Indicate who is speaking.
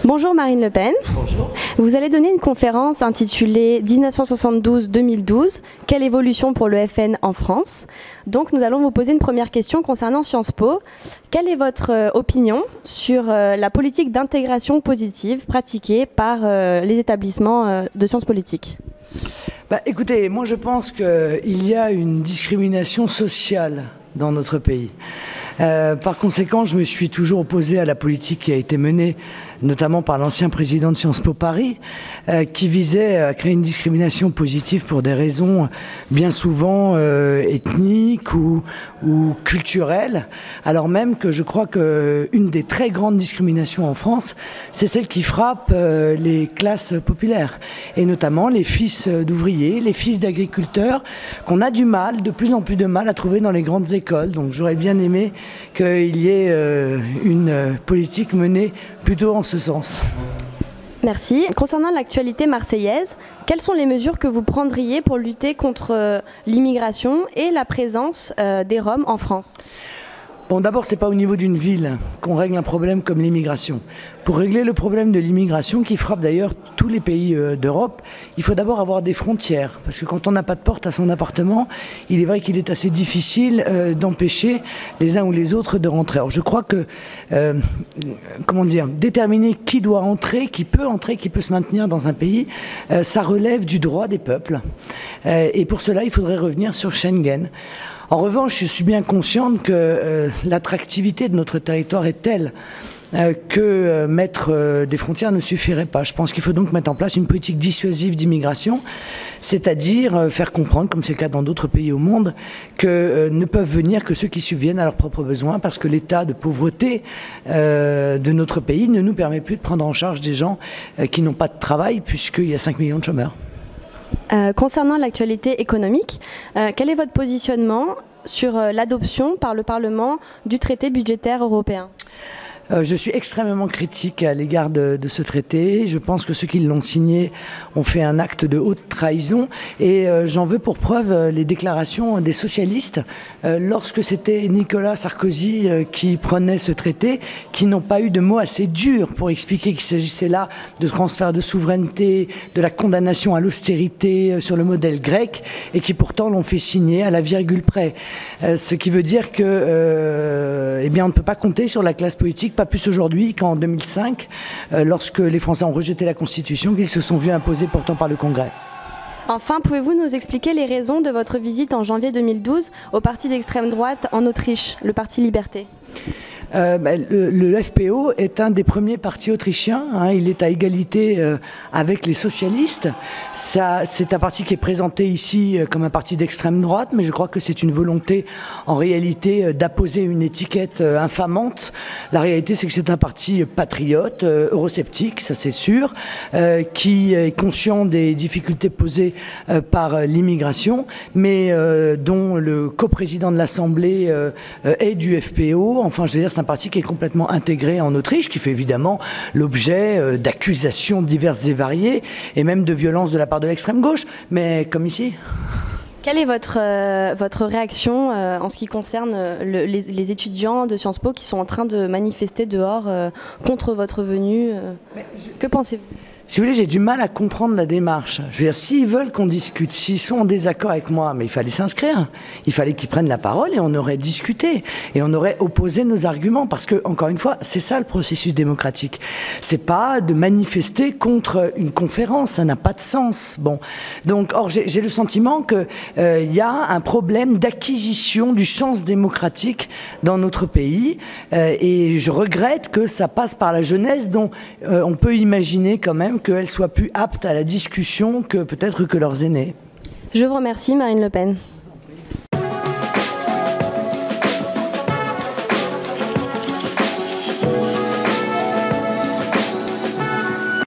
Speaker 1: Bonjour Marine Le Pen.
Speaker 2: Bonjour.
Speaker 1: Vous allez donner une conférence intitulée 1972-2012, quelle évolution pour le FN en France? Donc nous allons vous poser une première question concernant Sciences Po. Quelle est votre opinion sur la politique d'intégration positive pratiquée par les établissements de sciences politiques?
Speaker 2: Écoutez, moi je pense qu'il y a une discrimination sociale dans notre pays. Par conséquent, je me suis toujours opposé à la politique qui a été menée, notamment par l'ancien président de Sciences Po Paris, qui visait à créer une discrimination positive pour des raisons bien souvent ethniques ou culturelles, alors même que je crois qu'une des très grandes discriminations en France, c'est celle qui frappe les classes populaires, et notamment les fils d'ouvriers, les fils d'agriculteurs, qu'on a du mal, de plus en plus de mal à trouver dans les grandes écoles. Donc j'aurais bien aimé qu'il y ait une politique menée plutôt en ce sens.
Speaker 1: Merci. Concernant l'actualité marseillaise, quelles sont les mesures que vous prendriez pour lutter contre l'immigration et la présence des Roms en France ?
Speaker 2: Bon, d'abord, c'est pas au niveau d'une ville qu'on règle un problème comme l'immigration. Pour régler le problème de l'immigration, qui frappe d'ailleurs tous les pays d'Europe, il faut d'abord avoir des frontières. Parce que quand on n'a pas de porte à son appartement, il est vrai qu'il est assez difficile d'empêcher les uns ou les autres de rentrer. Alors je crois que, déterminer qui doit entrer, qui peut se maintenir dans un pays, ça relève du droit des peuples. Et pour cela, il faudrait revenir sur Schengen. En revanche, je suis bien consciente que l'attractivité de notre territoire est telle que mettre des frontières ne suffirait pas. Je pense qu'il faut donc mettre en place une politique dissuasive d'immigration, c'est-à-dire faire comprendre, comme c'est le cas dans d'autres pays au monde, que ne peuvent venir que ceux qui subviennent à leurs propres besoins, parce que l'état de pauvreté de notre pays ne nous permet plus de prendre en charge des gens qui n'ont pas de travail, puisqu'il y a 5 millions de chômeurs.
Speaker 1: Concernant l'actualité économique, quel est votre positionnement sur l'adoption par le Parlement du traité budgétaire européen ?
Speaker 2: Je suis extrêmement critique à l'égard de ce traité. Je pense que ceux qui l'ont signé ont fait un acte de haute trahison, et j'en veux pour preuve les déclarations des socialistes lorsque c'était Nicolas Sarkozy qui prenait ce traité, qui n'ont pas eu de mots assez durs pour expliquer qu'il s'agissait là de transfert de souveraineté, de la condamnation à l'austérité sur le modèle grec, et qui pourtant l'ont fait signer à la virgule près. Ce qui veut dire que on ne peut pas compter sur la classe politique, pas plus aujourd'hui qu'en 2005, lorsque les Français ont rejeté la Constitution, qu'ils se sont vus imposer pourtant par le Congrès.
Speaker 1: Enfin, pouvez-vous nous expliquer les raisons de votre visite en janvier 2012 au parti d'extrême droite en Autriche, le Parti Liberté ? Le FPO est un des premiers partis autrichiens, il est à égalité avec les socialistes. C'est un parti qui est présenté ici comme un parti d'extrême droite, mais je crois que c'est une volonté en réalité d'apposer une étiquette infamante. La réalité, c'est que c'est un parti patriote, eurosceptique, ça c'est sûr, qui est conscient des difficultés posées par l'immigration, mais dont le coprésident de l'Assemblée est du FPO. Enfin, je veux dire, c'est un parti qui est complètement intégré en Autriche, qui fait évidemment l'objet d'accusations diverses et variées, et même de violences de la part de l'extrême gauche, mais comme ici. Quelle est votre réaction en ce qui concerne les étudiants de Sciences Po qui sont en train de manifester dehors contre votre venue Que pensez-vous ?
Speaker 2: Si vous voulez, j'ai du mal à comprendre la démarche. Je veux dire, s'ils veulent qu'on discute, s'ils sont en désaccord avec moi, mais il fallait s'inscrire. Il fallait qu'ils prennent la parole et on aurait discuté. Et on aurait opposé nos arguments. Parce que, encore une fois, c'est ça le processus démocratique. C'est pas de manifester contre une conférence. Ça n'a pas de sens. Bon. Donc, or, j'ai le sentiment que y a un problème d'acquisition du sens démocratique dans notre pays. Et je regrette que ça passe par la jeunesse dont on peut imaginer quand même qu'elles soient plus aptes à la discussion que peut-être que leurs aînés.
Speaker 1: Je vous remercie, Marine Le Pen.